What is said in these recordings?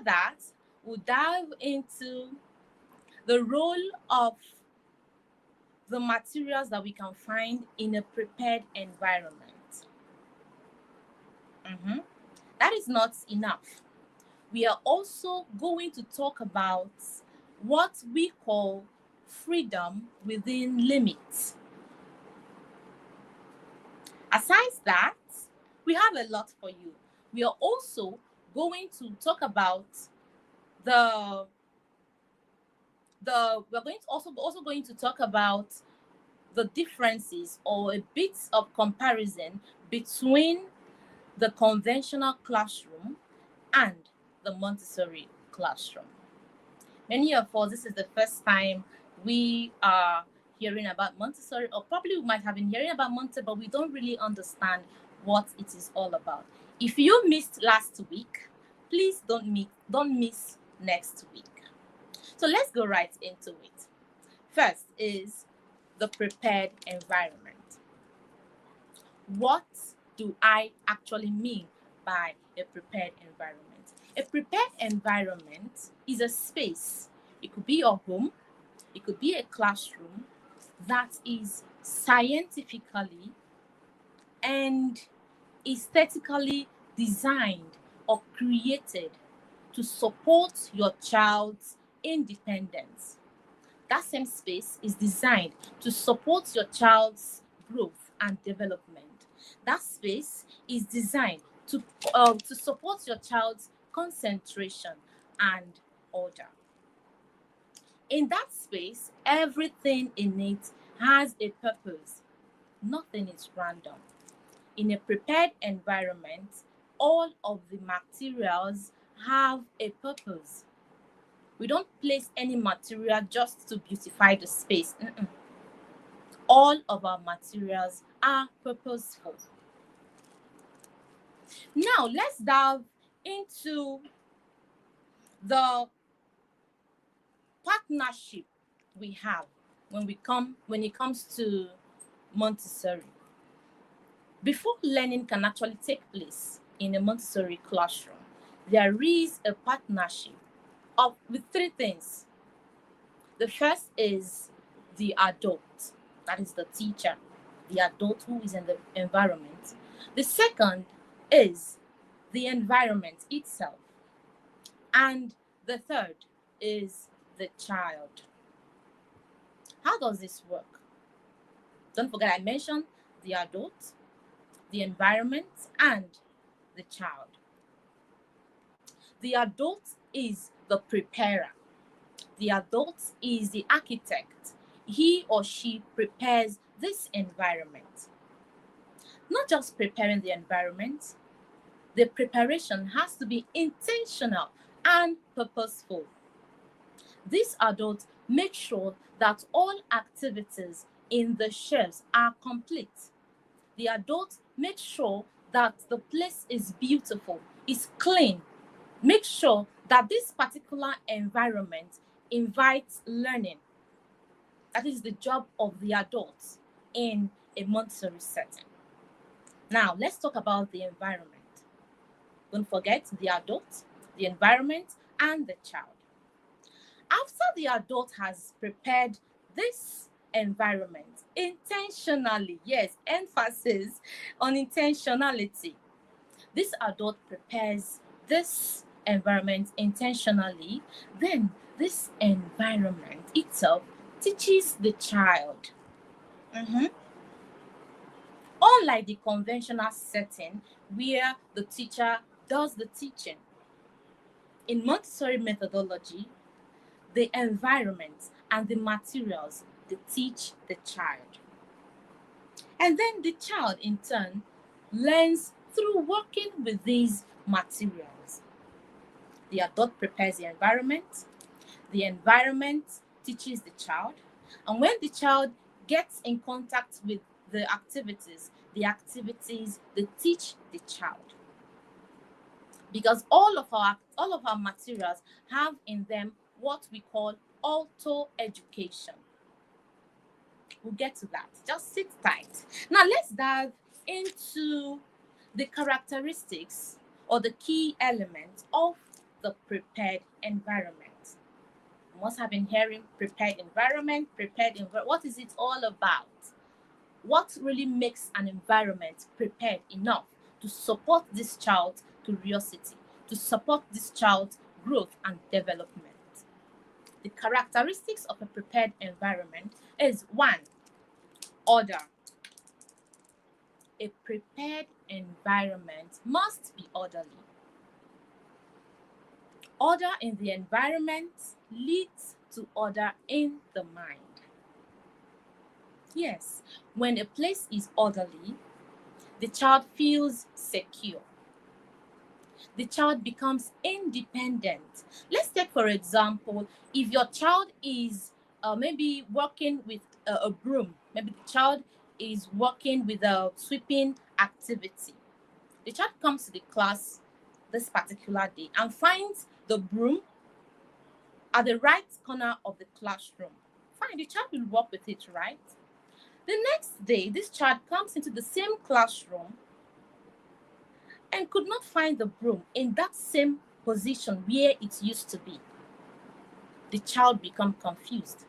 that, we'll dive into the role of the materials that we can find in a prepared environment. Mhm. That is not enough. We are also going to talk about what we call freedom within limits. Aside that, we have a lot for you. We are also going to talk about the we're going to also going to talk about the differences or a bit of comparison between the conventional classroom and the Montessori classroom. Many of us, this is the first time we are hearing about Montessori, or probably we might have been hearing about Montessori, but we don't really understand what it is all about. If you missed last week, please don't miss next week. So let's go right into it. First is the prepared environment. What do I actually mean by a prepared environment? A prepared environment is a space. It could be your home, it could be a classroom that is scientifically and aesthetically designed or created to support your child's independence. That same space is designed to support your child's growth and development. That space is designed to support your child's concentration and order. In that space, everything in it has a purpose. Nothing is random. In a prepared environment, all of the materials have a purpose. We don't place any material just to beautify the space. All of our materials are purposeful. Now, let's dive into the partnership we have when it comes to Montessori. Before learning can actually take place in a Montessori classroom, there is a partnership with three things. The first is the adult, that is the teacher, the adult who is in the environment. The second is the environment itself. And the third is the child. How does this work? Don't forget I mentioned the adult, the environment, and the child. The adult is the preparer. The adult is the architect. He or she prepares this environment. Not just preparing the environment, the preparation has to be intentional and purposeful. This adult makes sure that all activities in the shelves are complete. The adult makes sure that the place is beautiful, is clean. Make sure that this particular environment invites learning. That is the job of the adult in a Montessori setting. Now, let's talk about the environment. Don't forget the adult, the environment, and the child. After the adult has prepared this environment intentionally, yes, emphasis on intentionality, this adult prepares this environment intentionally, then this environment itself teaches the child. Unlike the conventional setting where the teacher does the teaching, in Montessori methodology, the environment and the materials, they teach the child. And then the child, in turn, learns through working with these materials. The adult prepares the environment teaches the child, and when the child gets in contact with the activities they teach the child. Because all of our materials have in them what we call auto education. We'll get to that. Just sit tight. Now let's dive into the characteristics or the key elements of the prepared environment. You must have been hearing prepared environment, what is it all about? What really makes an environment prepared enough to support this child's curiosity, to support this child's growth and development? The characteristics of a prepared environment is one, order. A prepared environment must be orderly. Order in the environment leads to order in the mind. Yes, when a place is orderly, the child feels secure. The child becomes independent. Let's take, for example, if your child is maybe working with a broom, maybe the child is working with a sweeping activity. The child comes to the class this particular day and finds the broom at the right corner of the classroom. Fine, the child will work with it, right? The next day, this child comes into the same classroom and could not find the broom in that same position where it used to be. The child becomes confused.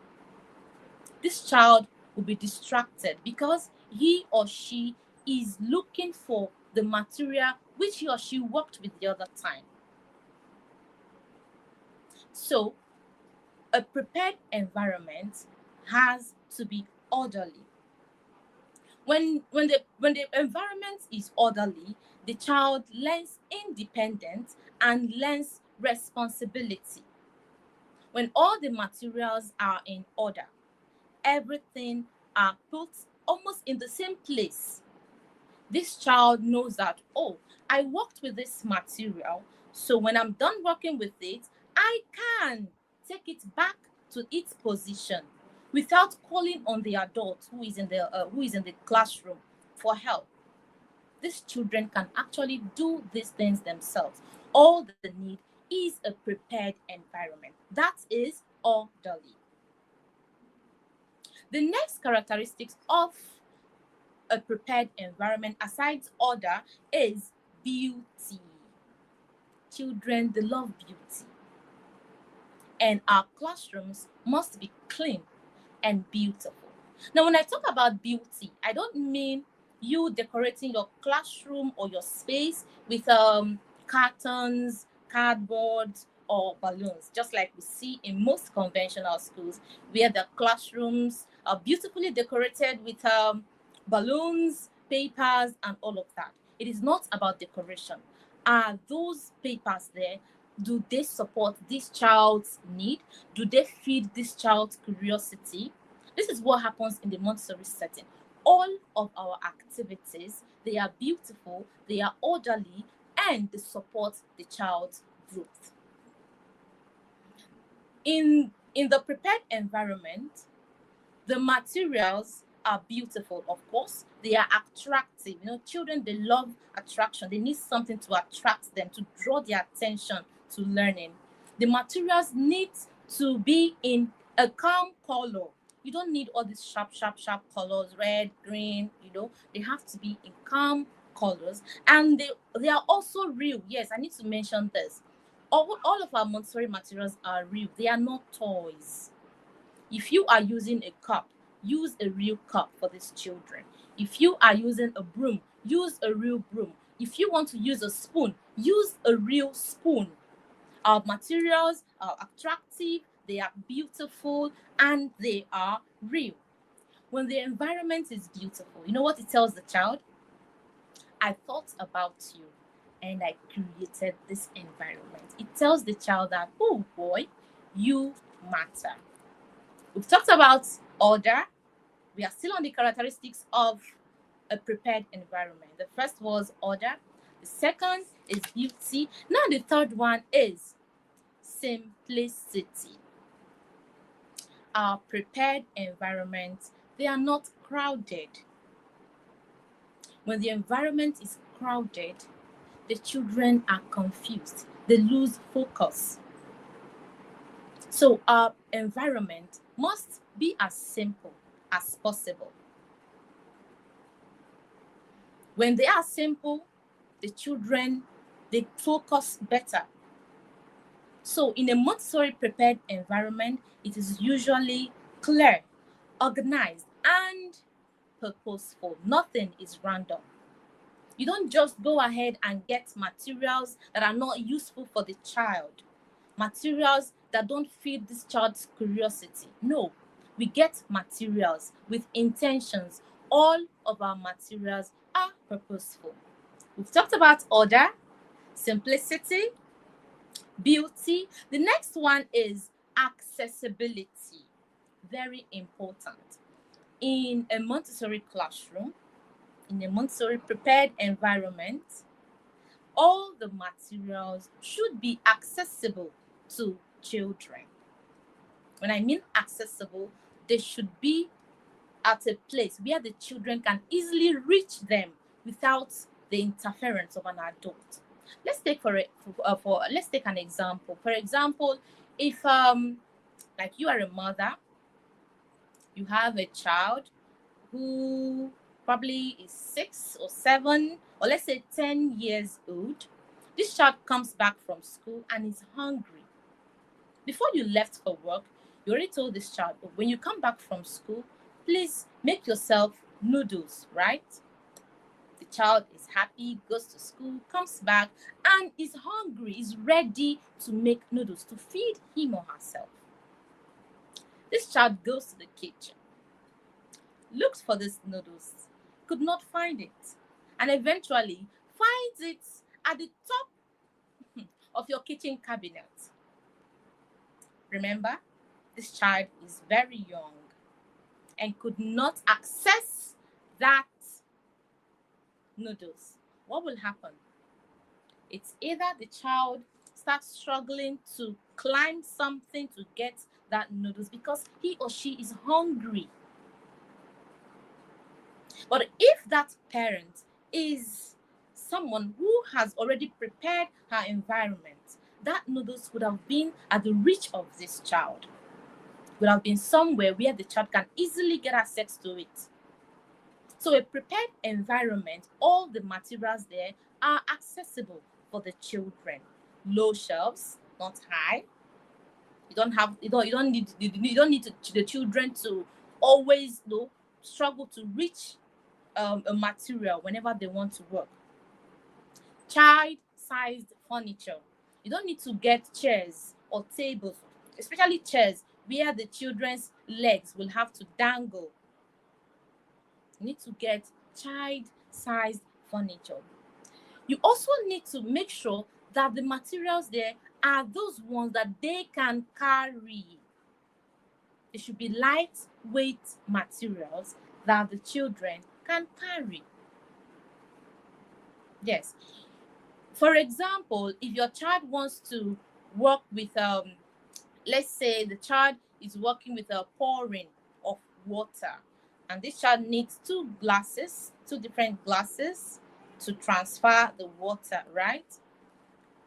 This child will be distracted because he or she is looking for the material which he or she worked with the other time. So, a prepared environment has to be orderly. When the environment is orderly, the child learns independence and learns responsibility. When all the materials are in order, everything are put almost in the same place. This child knows that, oh, I worked with this material, so when I'm done working with it, I can take it back to its position without calling on the adult who is in the classroom for help. These children can actually do these things themselves. All they need is a prepared environment that is orderly. The next characteristics of a prepared environment, aside order, is beauty. Children, they love beauty. And our classrooms must be clean and beautiful. Now, when I talk about beauty, I don't mean you decorating your classroom or your space with cartons, cardboard, or balloons, just like we see in most conventional schools, where the classrooms are beautifully decorated with balloons, papers, and all of that. It is not about decoration. Are those papers there? Do they support this child's need? Do they feed this child's curiosity? This is what happens in the Montessori setting. All of our activities, they are beautiful, they are orderly, and they support the child's growth. In the prepared environment, the materials are beautiful, of course. They are attractive. Children, they love attraction. They need something to attract them, to draw their attention to learning. The materials need to be in a calm color. You don't need all these sharp colors, red, green, They have to be in calm colors. And they are also real. Yes, I need to mention this. All of our Montessori materials are real. They are not toys. If you are using a cup, use a real cup for these children. If you are using a broom, use a real broom. If you want to use a spoon, use a real spoon. Our materials are attractive, they are beautiful, and they are real. When the environment is beautiful, you know what it tells the child? I thought about you and I created this environment. It tells the child that, oh boy, you matter. We've talked about order. We are still on the characteristics of a prepared environment. The first was order. The second is beauty. Now the third one is simplicity. Our prepared environments, they are not crowded. When the environment is crowded, the children are confused. They lose focus. So our environment must be as simple as possible. When they are simple, the children, they focus better. So in a Montessori prepared environment, it is usually clear, organized, and purposeful. Nothing is random. You don't just go ahead and get materials that are not useful for the child, materials that don't feed this child's curiosity. No, we get materials with intentions. All of our materials are purposeful. We've talked about order, simplicity, beauty. The next one is accessibility. Very important. In a Montessori classroom, in a Montessori prepared environment, all the materials should be accessible to children. When I mean accessible, they should be at a place where the children can easily reach them without the interference of an adult. Let's take let's take an example. For example, if like you are a mother, you have a child who probably is 6 or 7, or let's say 10 years old. This child comes back from school and is hungry. Before you left for work, you already told this child, "Oh, when you come back from school, please make yourself noodles," right? The child is happy, goes to school, comes back, and is hungry, is ready to make noodles to feed him or herself. This child goes to the kitchen, looks for these noodles, could not find it, and eventually finds it at the top of your kitchen cabinet. Remember, this child is very young and could not access that noodles. What will happen? It's either the child starts struggling to climb something to get that noodles because he or she is hungry. But if that parent is someone who has already prepared her environment, that noodles would have been at the reach of this child, would have been somewhere where the child can easily get access to it. So a prepared environment, all the materials there are accessible for the children. Low shelves, not high. You don't need the children to always struggle to reach a material whenever they want to work. Child-sized furniture. You don't need to get chairs or tables, especially chairs where the children's legs will have to dangle. You need to get child-sized furniture. You also need to make sure that the materials there are those ones that they can carry. They should be lightweight materials that the children can carry. Yes. For example, if your child wants to work with, let's say the child is working with a pouring of water, and this child needs two different glasses to transfer the water, right?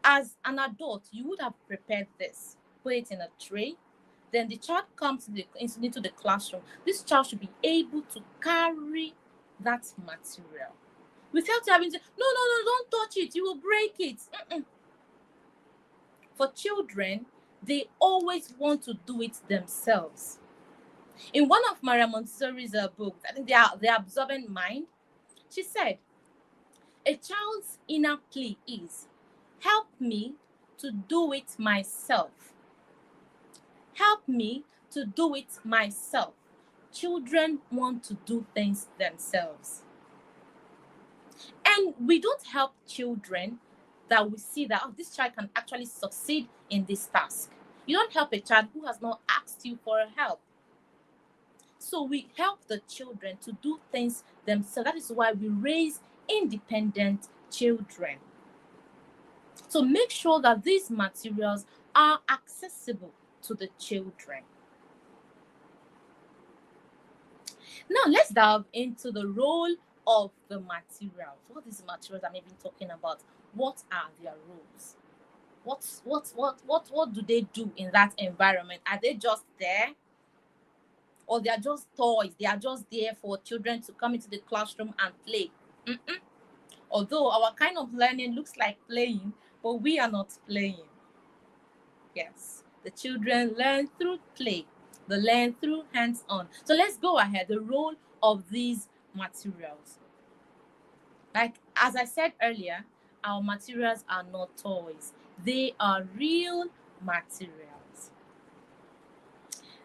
As an adult, you would have prepared this, put it in a tray. Then the child comes into the classroom. This child should be able to carry that material without having to, no, don't touch it, you will break it. For children, they always want to do it themselves. In one of Maria Montessori's books, I think The Absorbent Mind, she said, a child's inner plea is, help me to do it myself. Help me to do it myself. Children want to do things themselves. And we don't help children that we see that, this child can actually succeed in this task. You don't help a child who has not asked you for help. So we help the children to do things themselves. That is why we raise independent children. So make sure that these materials are accessible to the children. Now let's delve into the role of the materials. What is the materials I'm even talking about? What are their roles? What do they do in that environment? Are they just there? Or they are just toys? They are just there for children to come into the classroom and play. Although our kind of learning looks like playing, but we are not playing. Yes, the children learn through play. They learn through hands-on. So let's go ahead. The role of these materials. Like as I said earlier, our materials are not toys. They are real materials.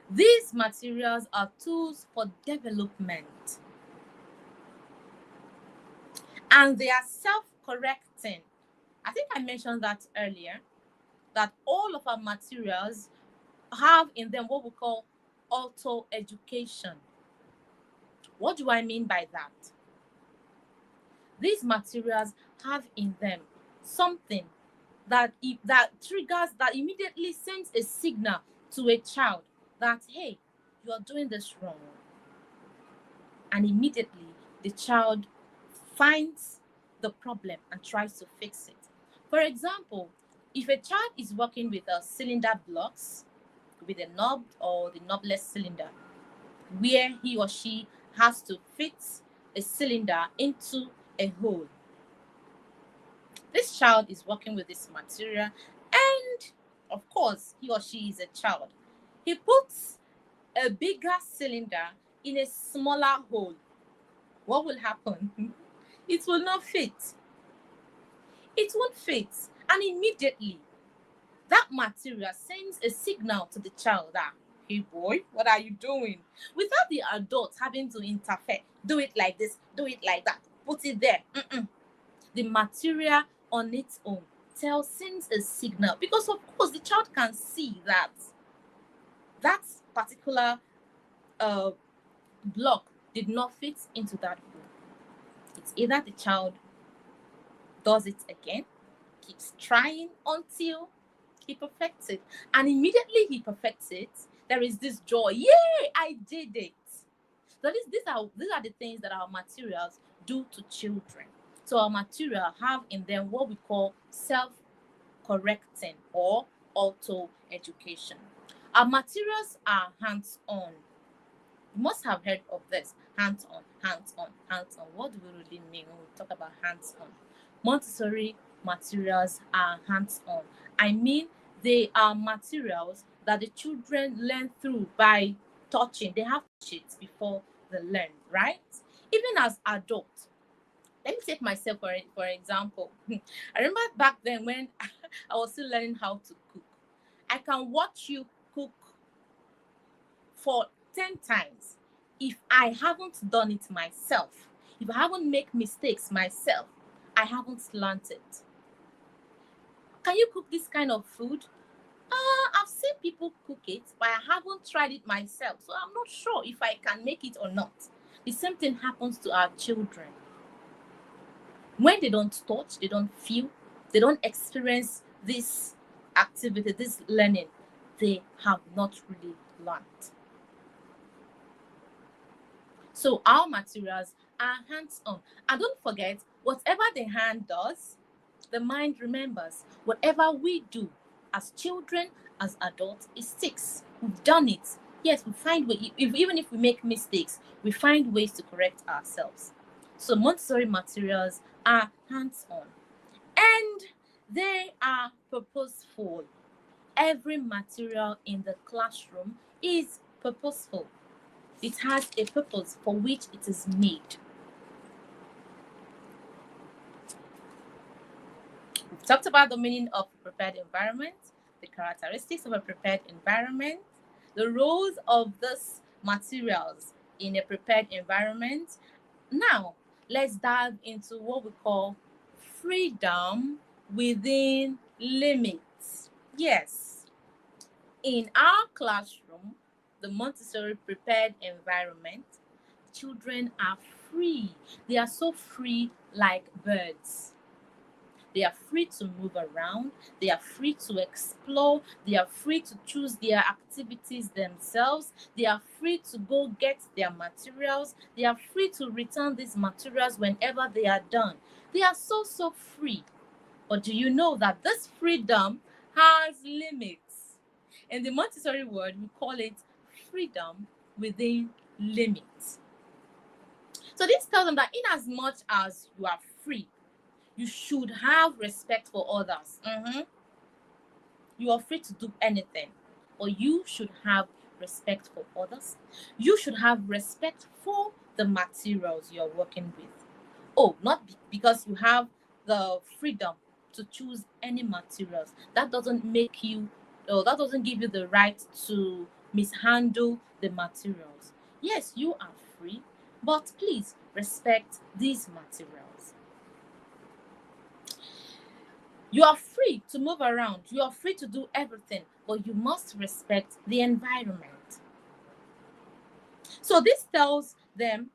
These materials are tools for development. And they are self-correcting. I think I mentioned that earlier, that all of our materials have in them what we call auto-education. What do I mean by that? These materials have in them something that triggers, that immediately sends a signal to a child that, hey, you are doing this wrong. And immediately the child finds the problem and tries to fix it. For example, if a child is working with a cylinder blocks, with a knob or the knobless cylinder, where he or she has to fit a cylinder into a hole. This child is working with this material, and of course, he or she is a child. He puts a bigger cylinder in a smaller hole. What will happen? It will not fit. It won't fit. And immediately, that material sends a signal to the child that, hey boy, what are you doing? Without the adult having to interfere. Do it like this, do it like that, put it there. The material on its own sends a signal, because of course the child can see that that particular block did not fit into that hole. It's either the child does it again, keeps trying until he perfects it, and immediately he perfects it, there is this joy. Yay, I did it. So these are the things that our materials do to children. So our material have in them what we call self-correcting or auto-education. Our materials are hands-on. You must have heard of this. Hands-on, hands-on, hands-on. What do we really mean when we talk about hands-on? Montessori materials are hands-on. I mean, they are materials that the children learn through by touching. They have to touch it before they learn, right? Even as adults. Let me take myself for example. I remember back then when I was still learning how to cook. I can watch you cook for 10 times. If I haven't done it myself, if I haven't made mistakes myself, I haven't learned it. Can you cook this kind of food? I've seen people cook it, but I haven't tried it myself, so I'm not sure if I can make it or not. The same thing happens to our children. When they don't touch, they don't feel, they don't experience this activity, this learning, they have not really learned. So our materials are hands-on. And don't forget, whatever the hand does, the mind remembers. Whatever we do as children, as adults, it sticks. We've done it. Yes, we find ways, even if we make mistakes, we find ways to correct ourselves. So Montessori materials are hands-on. And they are purposeful. Every material in the classroom is purposeful. It has a purpose for which it is made. We've talked about the meaning of prepared environment, the characteristics of a prepared environment, the roles of these materials in a prepared environment. Now, let's dive into what we call freedom within limits. Yes, in our classroom, the Montessori prepared environment, children are free. They are so free like birds. They are free to move around. They are free to explore. They are free to choose their activities themselves. They are free to go get their materials. They are free to return these materials whenever they are done. They are so free. But do you know that this freedom has limits? In the Montessori word, we call it freedom within limits. So this tells them that in as much as you are free, you should have respect for others. You are free to do anything, but you should have respect for others. You should have respect for the materials you're working with. Oh, not because you have the freedom to choose any materials. That doesn't make you, or that doesn't give you the right to mishandle the materials. Yes, you are free, but please respect these materials. You are free to move around, you are free to do everything, but you must respect the environment. So this tells them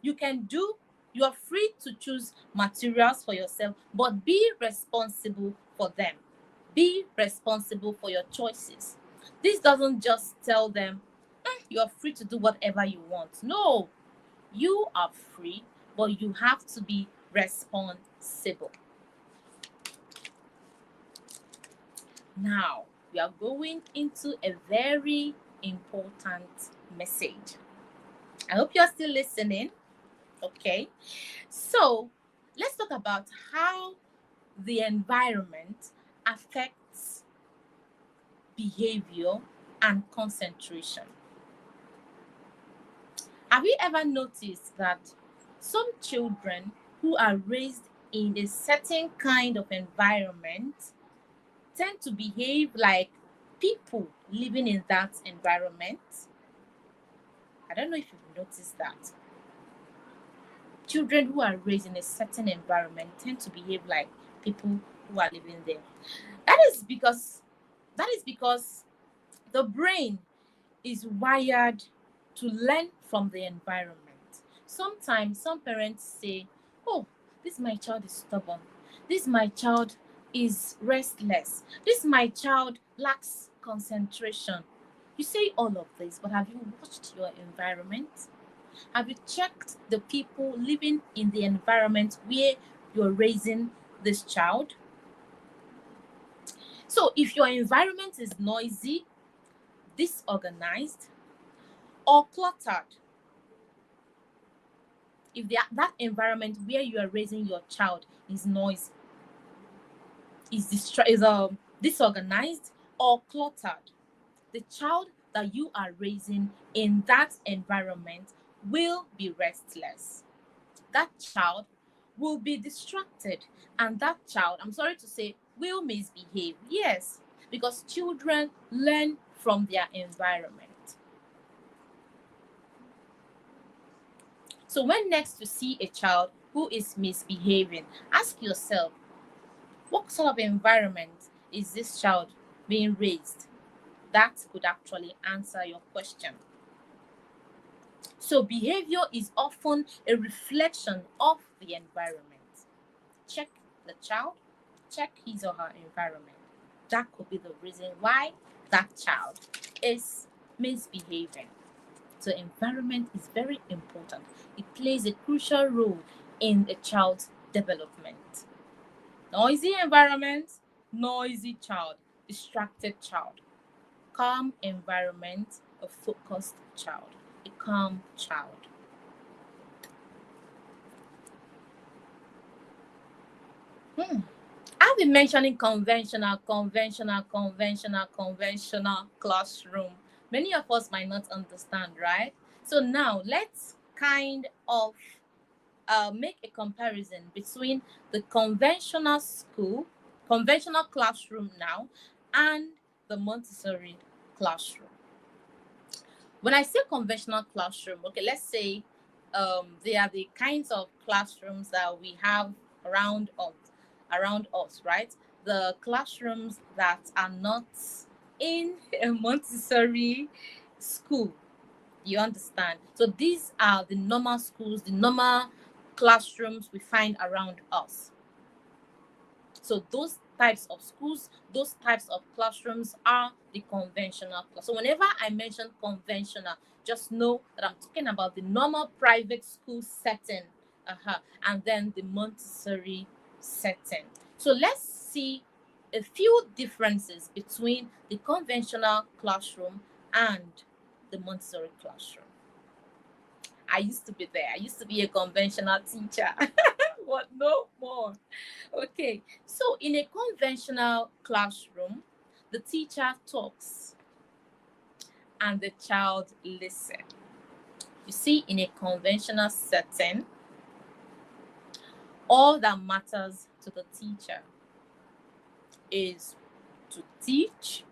you can do, you are free to choose materials for yourself, but be responsible for them. Be responsible for your choices. This doesn't just tell them you are free to do whatever you want. No, you are free, but you have to be responsible. Now, we are going into a very important message. I hope you're still listening. Okay. So, let's talk about how the environment affects behavior and concentration. Have you ever noticed that some children who are raised in a certain kind of environment tend to behave like people living in that environment? I don't know if you've noticed that. Children who are raised in a certain environment tend to behave like people who are living there. That is because the brain is wired to learn from the environment. Sometimes some parents say, "Oh, this my child is stubborn. This my child is restless. This my child lacks concentration." You say all of this, but have you watched your environment? Have you checked the people living in the environment where you're raising this child? So, if your environment is noisy, disorganized, or cluttered, if that environment where you are raising your child is noisy, is disorganized or cluttered, the child that you are raising in that environment will be restless. That child will be distracted, and that child, I'm sorry to say, will misbehave. Yes, because children learn from their environment. So when next you see a child who is misbehaving, ask yourself, what sort of environment is this child being raised? That could actually answer your question. So behavior is often a reflection of the environment. Check the child, check his or her environment. That could be the reason why that child is misbehaving. So environment is very important. It plays a crucial role in a child's development. Noisy environment, noisy child, distracted child. Calm environment, a focused child, a calm child. I've been mentioning conventional classroom. Many of us might not understand, right? So now let's kind of make a comparison between the conventional classroom now, and the Montessori classroom. When I say conventional classroom, okay, let's say they are the kinds of classrooms that we have around us, right? The classrooms that are not in a Montessori school. You understand? So these are the normal schools, the normal classrooms we find around us. So those types of schools, those types of classrooms are the conventional class. So whenever I mention conventional, just know that I'm talking about the normal private school setting, and then the Montessori setting. So let's see a few differences between the conventional classroom and the Montessori classroom. I used to be there. I used to be a conventional teacher what? No more. Okay, so in a conventional classroom, the teacher talks and the child listens. You see, in a conventional setting, all that matters to the teacher is to teach,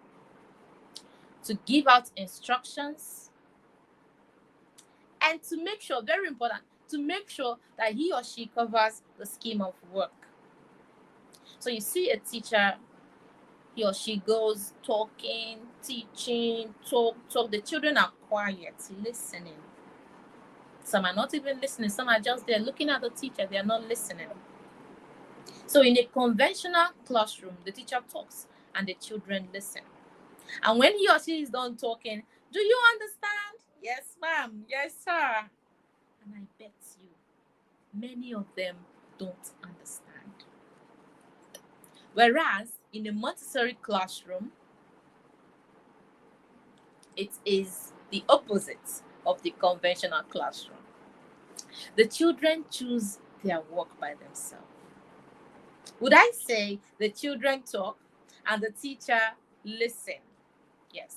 to give out instructions, and to make sure, very important, to make sure that he or she covers the scheme of work. So you see a teacher, he or she goes talking, teaching, talk. The children are quiet, listening. Some are not even listening. Some are just there looking at the teacher. They are not listening. So in a conventional classroom, the teacher talks and the children listen. And when he or she is done talking, do you understand? Yes, ma'am. Yes, sir. And I bet you, many of them don't understand. Whereas in a Montessori classroom, it is the opposite of the conventional classroom. The children choose their work by themselves. Would I say the children talk and the teacher listen? Yes.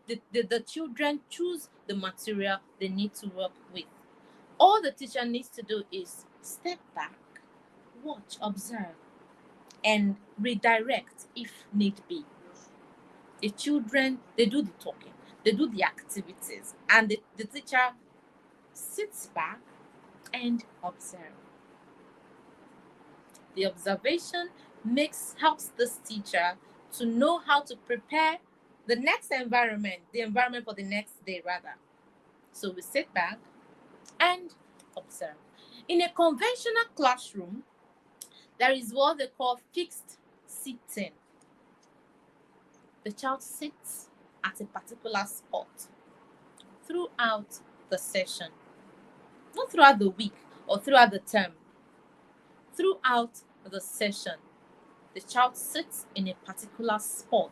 The children choose the material they need to work with. All the teacher needs to do is step back, watch, observe, and redirect if need be. The children, they do the talking, they do the activities, and the teacher sits back and observe. The observation helps this teacher to know how to prepare the next environment, the environment for the next day rather. So we sit back and observe. In a conventional classroom, there is what they call fixed sitting. The child sits at a particular spot throughout the session, not throughout the week or throughout the term. Throughout the session, the child sits in a particular spot.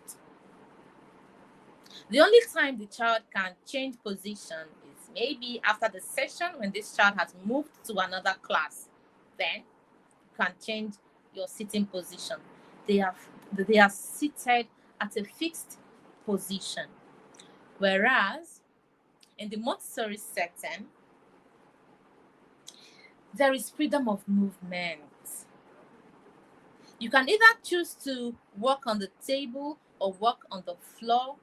The only time the child can change position is maybe after the session when this child has moved to another class. Then you can change your sitting position. They are seated at a fixed position. Whereas in the Montessori setting, there is freedom of movement. You can either choose to work on the table or work on the floor.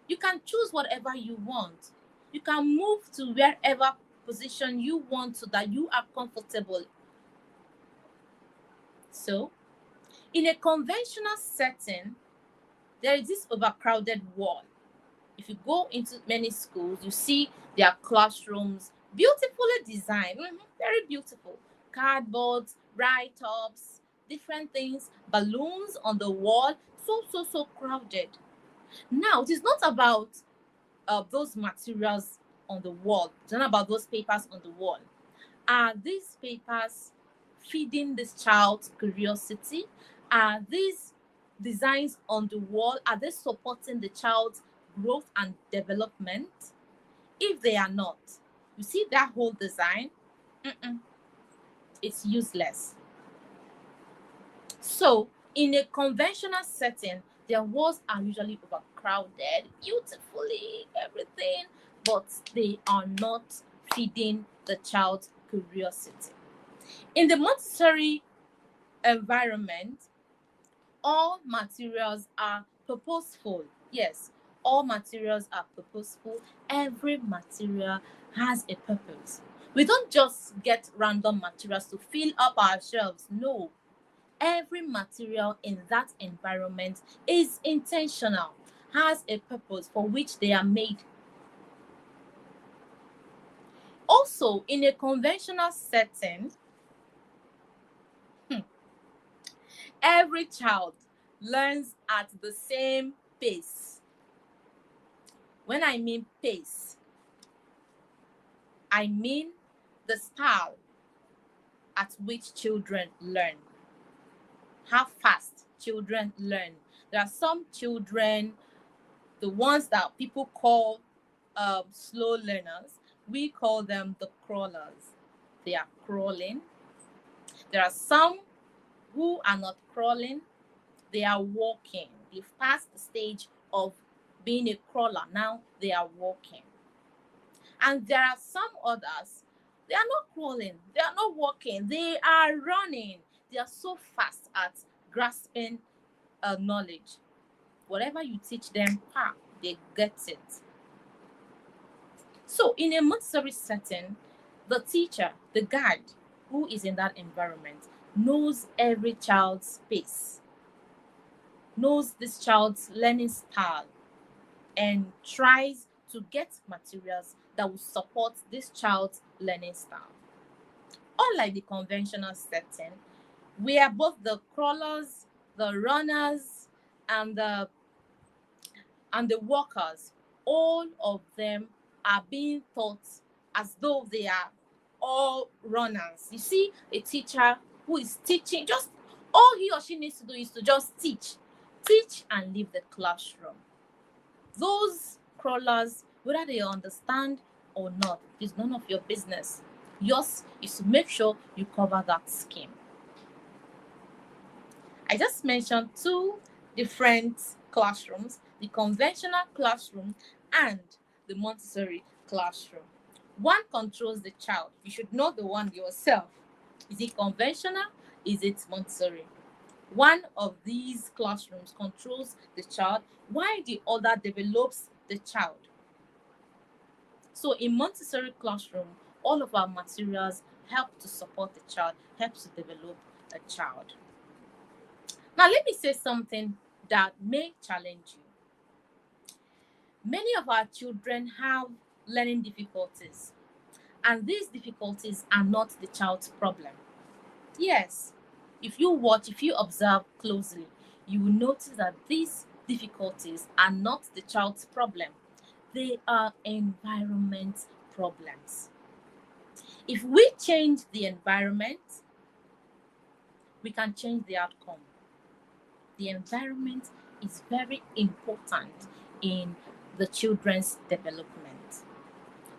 You can choose whatever you want. You can move to wherever position you want so that you are comfortable. So, in a conventional setting, there is this overcrowded wall. If you go into many schools, you see their classrooms beautifully designed, very beautiful. Cardboards, write-ups, different things, balloons on the wall, so crowded. Now, it is not about those materials on the wall. It's not about those papers on the wall. Are these papers feeding this child's curiosity? Are these designs on the wall, are they supporting the child's growth and development? If they are not, you see that whole design, it's useless. So in a conventional setting, their walls are usually overcrowded, beautifully, everything, but they are not feeding the child's curiosity. In the Montessori environment, all materials are purposeful. Yes, all materials are purposeful. Every material has a purpose. We don't just get random materials to fill up our shelves. No. Every material in that environment is intentional, has a purpose for which they are made. Also, in a conventional setting, every child learns at the same pace. When I mean pace, I mean the style at which children learn. How fast children learn. There are some children, the ones that people call slow learners, we call them the crawlers. They are crawling, There are some who are not crawling, they are walking. They've passed the stage of being a crawler. Now they are walking. And there are some others, they are not crawling, they are not walking, they are running. They are so fast at grasping knowledge. Whatever you teach them, they get it. So in a Montessori setting, the teacher, the guide who is in that environment knows every child's pace, knows this child's learning style, and tries to get materials that will support this child's learning style. Unlike the conventional setting, where both the crawlers, the runners, and the walkers, all of them are being taught as though they are all runners. You see, a teacher who is teaching, just all he or she needs to do is to just teach and leave the classroom. Those crawlers, whether they understand or not, is none of your business. Yours is to make sure you cover that scheme. I just mentioned two different classrooms, the conventional classroom and the Montessori classroom. One controls the child. You should know the one yourself. Is it conventional? Is it Montessori? One of these classrooms controls the child, while the other develops the child. So in Montessori classroom, all of our materials help to support the child, helps to develop a child. Now, let me say something that may challenge you. Many of our children have learning difficulties, and these difficulties are not the child's problem. Yes, if you observe closely, you will notice that these difficulties are not the child's problem. They are environment problems. If we change the environment, we can change the outcome. The environment is very important in the children's development.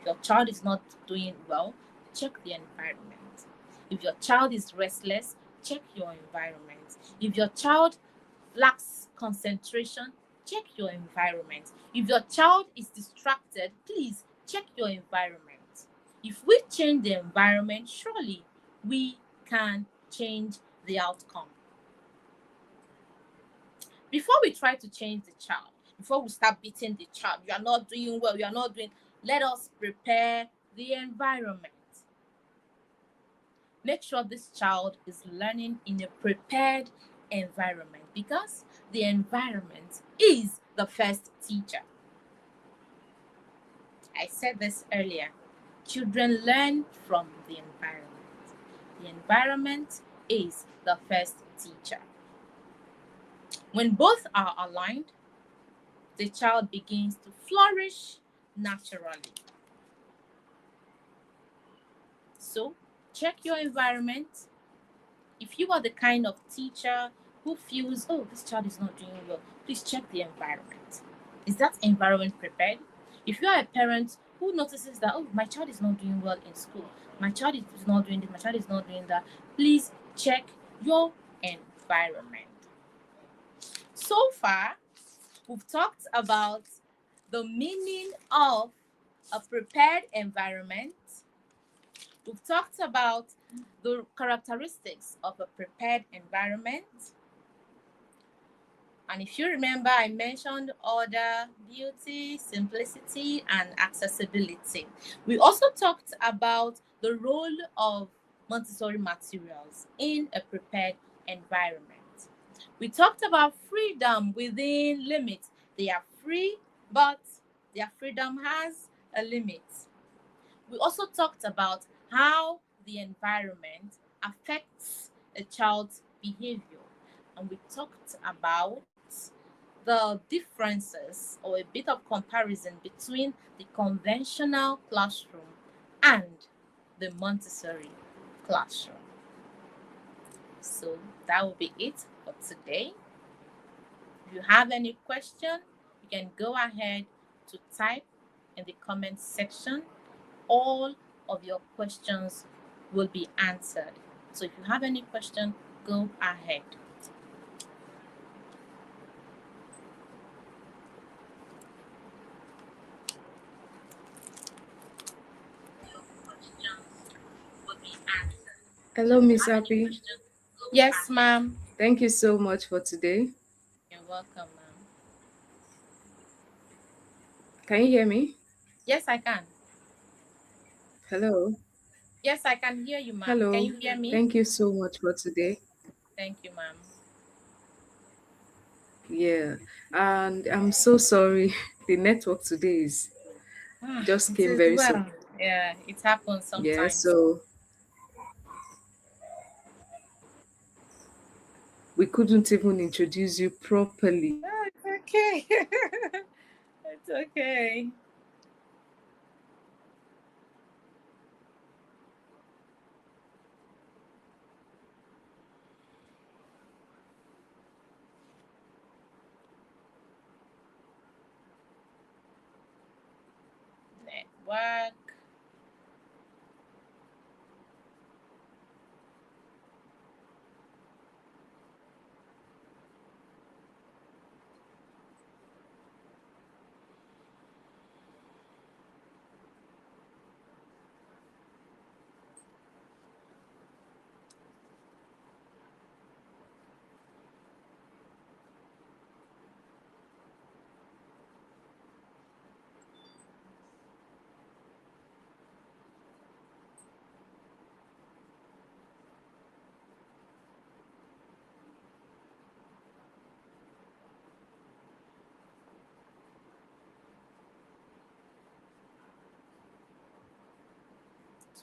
If your child is not doing well, check the environment. If your child is restless, check your environment. If your child lacks concentration, check your environment. If your child is distracted, please check your environment. If we change the environment, surely we can change the outcome. Before we try to change the child, before we start beating the child, you are not doing well, let us prepare the environment. Make sure this child is learning in a prepared environment, because the environment is the first teacher. I said this earlier. Children learn from the environment. The environment is the first teacher. When both are aligned, the child begins to flourish naturally. So, check your environment. If you are the kind of teacher who feels, this child is not doing well, please check the environment. Is that environment prepared? If you are a parent who notices that, my child is not doing well in school, my child is not doing this, my child is not doing that, please check your environment. So far, we've talked about the meaning of a prepared environment. We've talked about the characteristics of a prepared environment. And if you remember, I mentioned order, beauty, simplicity, and accessibility. We also talked about the role of Montessori materials in a prepared environment. We talked about freedom within limits. They are free, but their freedom has a limit. We also talked about how the environment affects a child's behavior. And we talked about the differences, or a bit of comparison, between the conventional classroom and the Montessori classroom. So that will be it for today. If you have any question, you can go ahead to type in the comment section. All of your questions will be answered So if you have any question, go ahead. Hello, Miss Happy. Yes, ma'am. Thank you so much for today. You're welcome, ma'am. Can you hear me? Yes, I can. Hello. Yes, I can hear you, ma'am. Can Hello. you hear me? Thank you so much for today. Thank you, ma'am. Yeah. And I'm so sorry. The network today is just It came is very so. well. Yeah, it happens Yeah. sometimes. So we couldn't even introduce you properly. It's okay. It's okay. Network.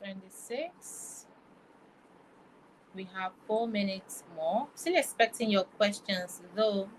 26. We have 4 minutes more. Still expecting your questions, though.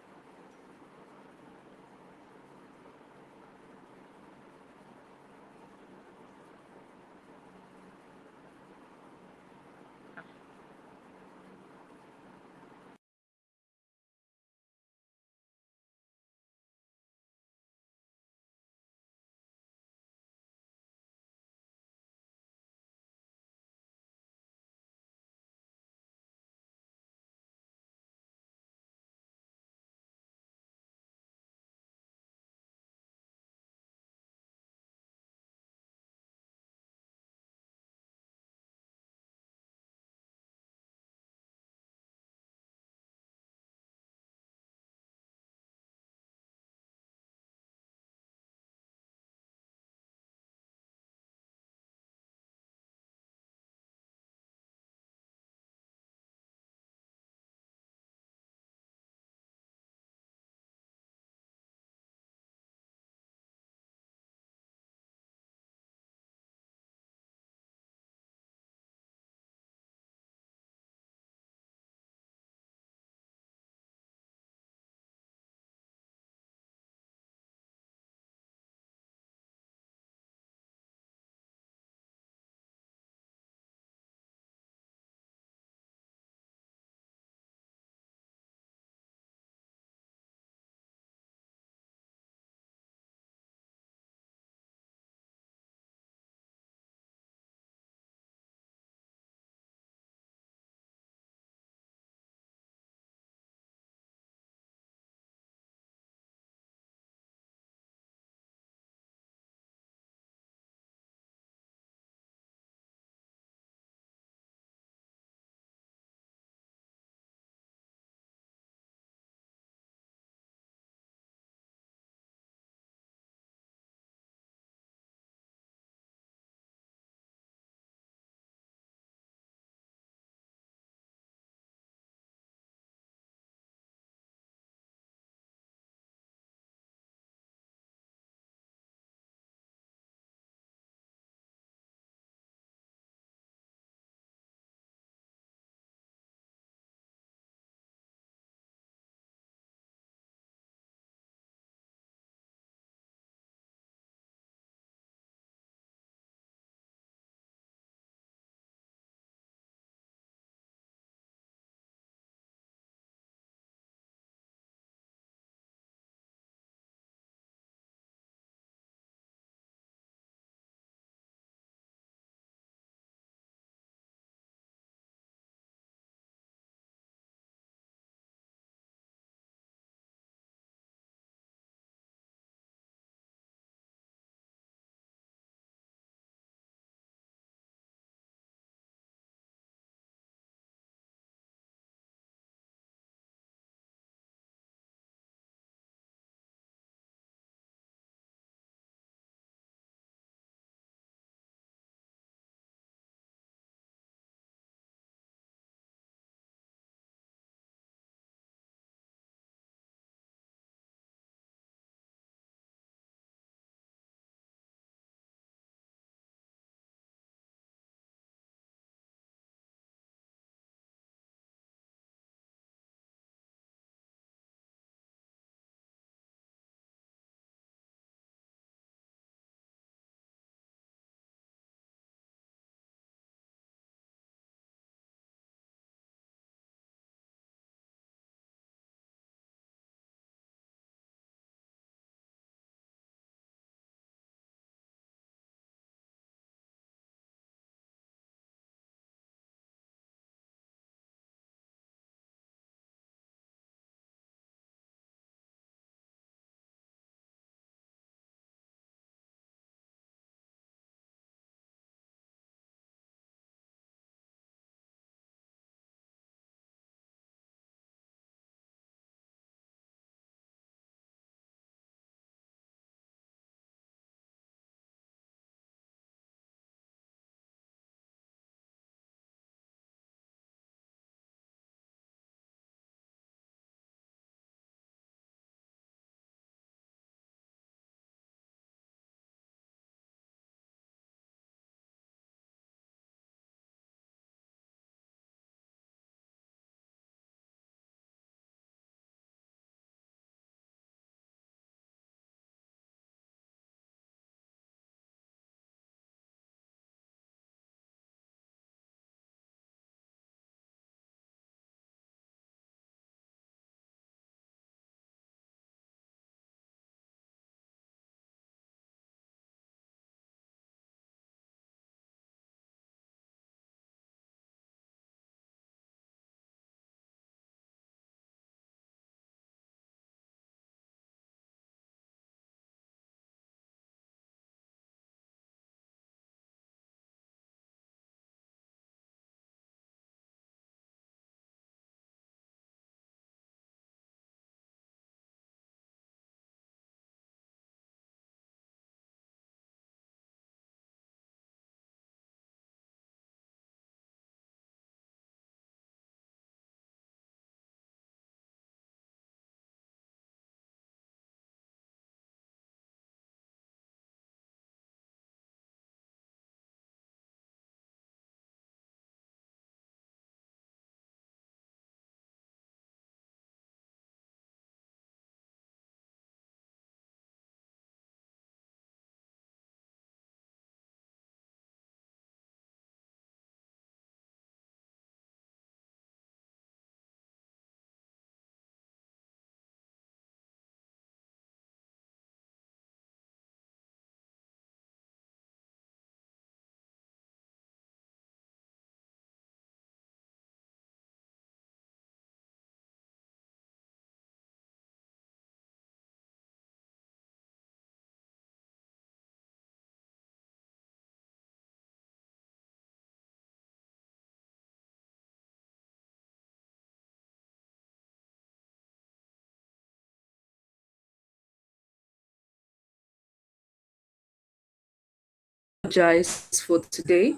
apologize for today.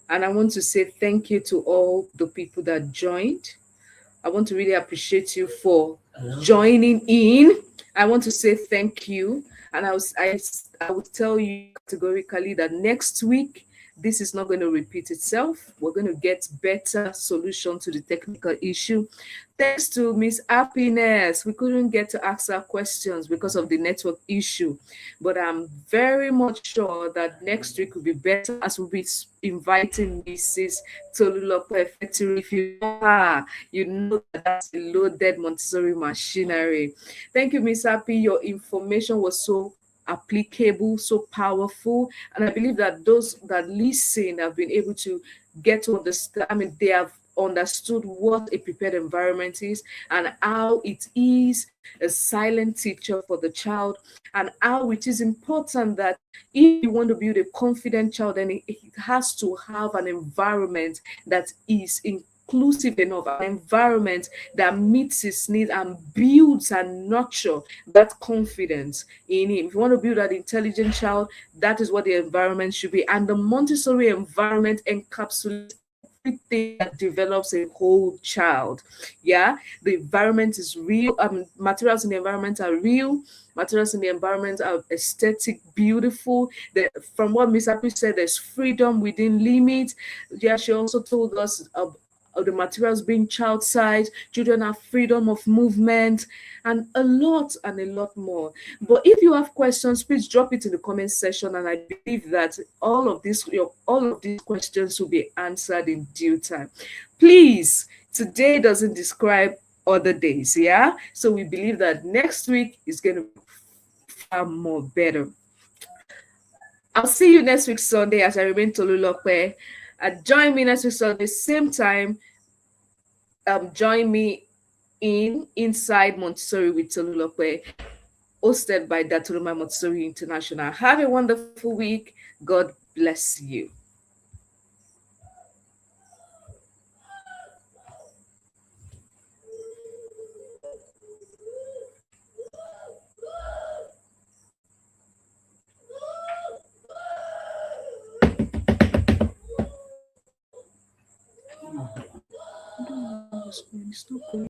And I want to say thank you to all the people that joined. I want to really appreciate you for joining in. I want to say thank you. And I will tell you categorically that next week, this is not going to repeat itself. We're going to get better solution to the technical issue. Thanks to Miss Happiness, we couldn't get to ask her questions because of the network issue. But I'm very much sure that next week will be better as we'll be inviting Mrs. Tolulope Factory. If you know her, you know that that's a loaded Montessori machinery. Thank you, Miss Happy. Your information was so applicable, so powerful. And I believe that those that listen have been able to get to understand, I mean, they have understood what a prepared environment is and how it is a silent teacher for the child, and how it is important that if you want to build a confident child, then it has to have an environment that is inclusive enough, an environment that meets his needs and builds and nurture that confidence in him. If you want to build an intelligent child, that is what the environment should be. And the Montessori environment encapsulates everything that develops a whole child. Yeah, the environment is real. Materials in the environment are real. Materials in the environment are aesthetic, beautiful. From what Miss Happy said, there's freedom within limits. Yeah, she also told us of the materials being child size, children have freedom of movement, and a lot more. But if you have questions, please drop it in the comment section, and I believe that all of these questions will be answered in due time. Please, today doesn't describe other days, yeah? So we believe that next week is going to be far more better. I'll see you next week Sunday as I remain Tolulope. Join me next week Sunday, same time. Join me in Inside Montessori with Tolulope, hosted by Datoluminds Montessori International. Have a wonderful week. God bless you.